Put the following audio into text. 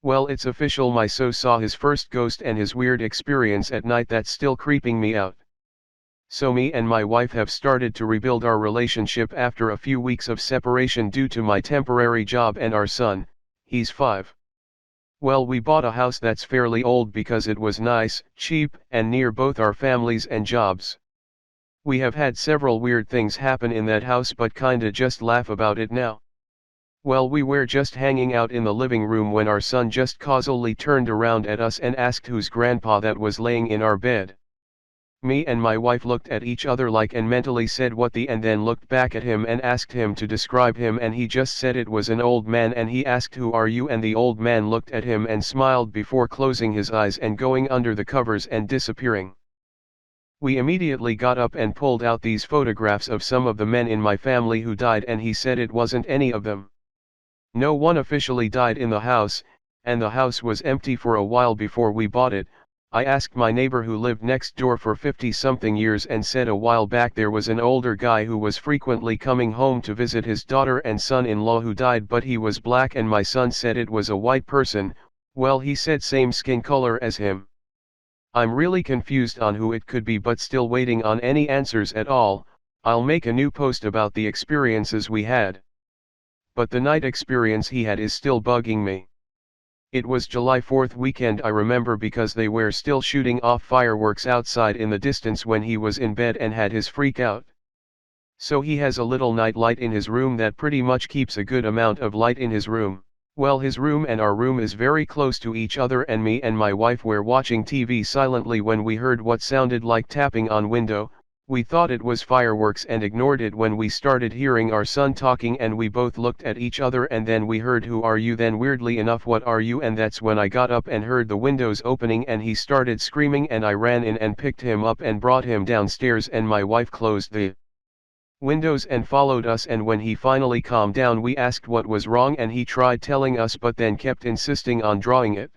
Well, it's official, my so saw his first ghost and his weird experience at night that's still creeping me out. So me and my wife have started to rebuild our relationship after a few weeks of separation due to my temporary job and our son, he's 5. Well, we bought a house that's fairly old because it was nice, cheap, and near both our families and jobs. We have had several weird things happen in that house but kinda just laugh about it now. Well, we were just hanging out in the living room when our son just causally turned around at us and asked whose grandpa that was laying in our bed. Me and my wife looked at each other like and mentally said what the, and then looked back at him and asked him to describe him, and he just said it was an old man, and he asked who are you, and the old man looked at him and smiled before closing his eyes and going under the covers and disappearing. We immediately got up and pulled out these photographs of some of the men in my family who died, and he said it wasn't any of them. No one officially died in the house, and the house was empty for a while before we bought it. I asked my neighbor who lived next door for 50-something years and said a while back there was an older guy who was frequently coming home to visit his daughter and son-in-law who died, but he was black, and my son said it was a white person. Well, he said same skin color as him. I'm really confused on who it could be but still waiting on any answers at all. I'll make a new post about the experiences we had. But the night experience he had is still bugging me. It was July 4th weekend, I remember, because they were still shooting off fireworks outside in the distance when he was in bed and had his freak out. So he has a little night light in his room that pretty much keeps a good amount of light in his room. Well, his room and our room is very close to each other, and me and my wife were watching TV silently when we heard what sounded like tapping on window. We thought it was fireworks and ignored it when we started hearing our son talking, and we both looked at each other, and then we heard who are you, then weirdly enough what are you, and that's when I got up and heard the windows opening and he started screaming, and I ran in and picked him up and brought him downstairs, and my wife closed the windows and followed us, and when he finally calmed down we asked what was wrong and he tried telling us but then kept insisting on drawing it.